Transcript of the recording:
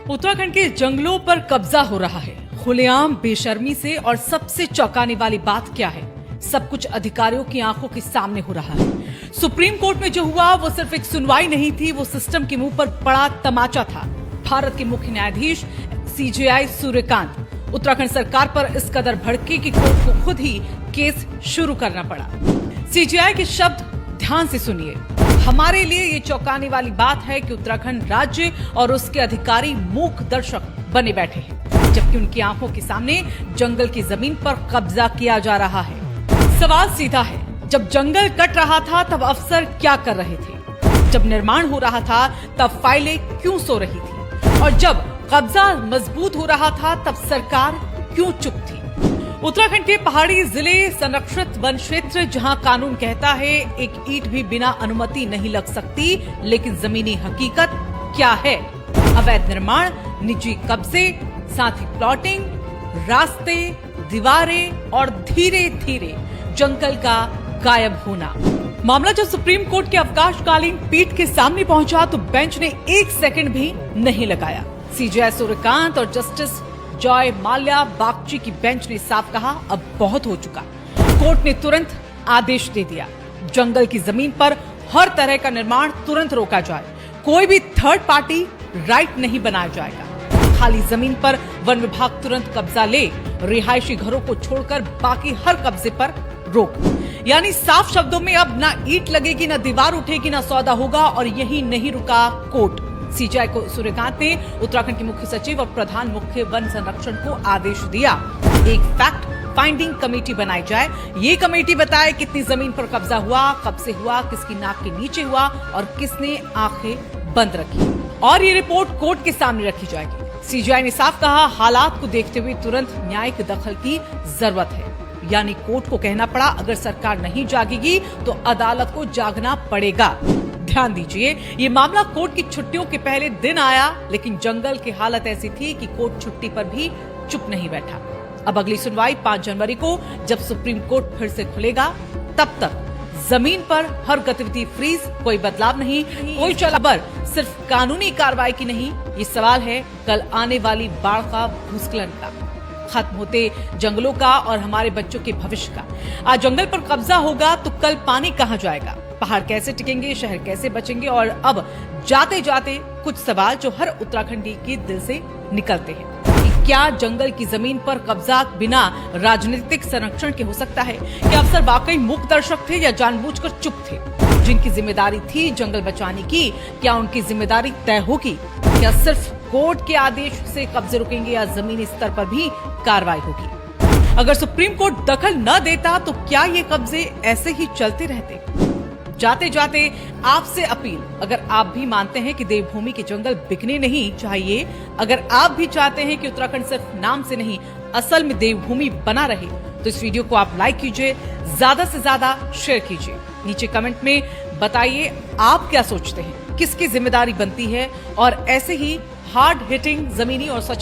उत्तराखंड के जंगलों पर कब्जा हो रहा है खुलेआम बेशर्मी से। और सबसे चौंकाने वाली बात क्या है, सब कुछ अधिकारियों की आंखों के सामने हो रहा है। सुप्रीम कोर्ट में जो हुआ वो सिर्फ एक सुनवाई नहीं थी, वो सिस्टम के मुंह पर पड़ा तमाचा था। भारत के मुख्य न्यायाधीश CJI सूर्यकांत उत्तराखंड सरकार पर इस कदर भड़के कि कोर्ट को खुद ही केस शुरू करना पड़ा। CJI के शब्द ध्यान से सुनिए। हमारे लिए ये चौंकाने वाली बात है कि उत्तराखंड राज्य और उसके अधिकारी मूक दर्शक बने बैठे हैं, जबकि उनकी आंखों के सामने जंगल की जमीन पर कब्जा किया जा रहा है। सवाल सीधा है, जब जंगल कट रहा था तब अफसर क्या कर रहे थे? जब निर्माण हो रहा था तब फाइलें क्यों सो रही थी? और जब कब्जा मजबूत हो रहा था तब सरकार क्यों चुप थी? उत्तराखंड के पहाड़ी जिले संरक्षित वन क्षेत्र, जहां कानून कहता है एक ईंट भी बिना अनुमति नहीं लग सकती, लेकिन जमीनी हकीकत क्या है? अवैध निर्माण, निजी कब्जे, साथ ही प्लॉटिंग, रास्ते, दीवारें और धीरे धीरे जंगल का गायब होना। मामला जब सुप्रीम कोर्ट के अवकाशकालीन पीठ के सामने पहुंचा तो बेंच ने एक सेकंड भी नहीं लगाया। CJI सूर्यकांत और जस्टिस जॉय माल्या बागची की बेंच ने साफ कहा, अब बहुत हो चुका। कोर्ट ने तुरंत आदेश दे दिया, जंगल की जमीन पर हर तरह का निर्माण तुरंत रोका जाए। कोई भी थर्ड पार्टी राइट नहीं बनाया जाएगा। खाली जमीन पर वन विभाग तुरंत कब्जा ले, रिहायशी घरों को छोड़कर बाकी हर कब्जे पर रोक। यानी साफ शब्दों में अब ना ईंट लगेगी, ना दीवार उठेगी, ना सौदा होगा। और यही नहीं रुका कोर्ट। CJI को सूर्यकांत ने उत्तराखंड के मुख्य सचिव और प्रधान मुख्य वन संरक्षण को आदेश दिया, एक फैक्ट फाइंडिंग कमेटी बनाई जाए। ये कमेटी बताए कितनी जमीन पर कब्जा हुआ, कब से हुआ, किसकी नाक के नीचे हुआ और किसने आंखें बंद रखी। और ये रिपोर्ट कोर्ट के सामने रखी जाएगी। CJI ने साफ कहा, हालात को देखते हुए तुरंत न्यायिक दखल की जरूरत है। यानी कोर्ट को कहना पड़ा, अगर सरकार नहीं जागेगी तो अदालत को जागना पड़ेगा। ध्यान दीजिए, ये मामला कोर्ट की छुट्टियों के पहले दिन आया, लेकिन जंगल की हालत ऐसी थी कि कोर्ट छुट्टी पर भी चुप नहीं बैठा। अब अगली सुनवाई 5 जनवरी को जब सुप्रीम कोर्ट फिर से खुलेगा, तब तक जमीन पर हर गतिविधि फ्रीज, कोई बदलाव नहीं, कोई चलाबर, सिर्फ कानूनी कार्रवाई की नहीं। ये सवाल है कल आने वाली बाढ़ का, भूस्खलन का, खत्म होते जंगलों का और हमारे बच्चों के भविष्य का। आज जंगल पर कब्जा होगा तो कल पानी कहां जाएगा? पहाड़ कैसे टिकेंगे? शहर कैसे बचेंगे? और अब जाते जाते कुछ सवाल जो हर उत्तराखंडी के दिल से निकलते हैं कि क्या जंगल की जमीन पर कब्जा बिना राजनीतिक संरक्षण के हो सकता है? क्या अफसर वाकई मूक दर्शक थे या जानबूझकर चुप थे? जिनकी जिम्मेदारी थी जंगल बचाने की, क्या उनकी जिम्मेदारी तय होगी? क्या सिर्फ कोर्ट के आदेश से कब्जे रुकेंगे या जमीनी स्तर पर भी कार्रवाई होगी? अगर सुप्रीम कोर्ट दखल न देता तो क्या ये कब्जे ऐसे ही चलते रहते? जाते जाते आपसे अपील, अगर आप भी मानते हैं कि देवभूमि के जंगल बिकने नहीं चाहिए, अगर आप भी चाहते हैं कि उत्तराखंड सिर्फ नाम से नहीं असल में देवभूमि बना रहे, तो इस वीडियो को आप लाइक कीजिए, ज्यादा से ज्यादा शेयर कीजिए। नीचे कमेंट में बताइए आप क्या सोचते हैं, किसकी जिम्मेदारी बनती है। और ऐसे ही हार्ड हिटिंग जमीनी और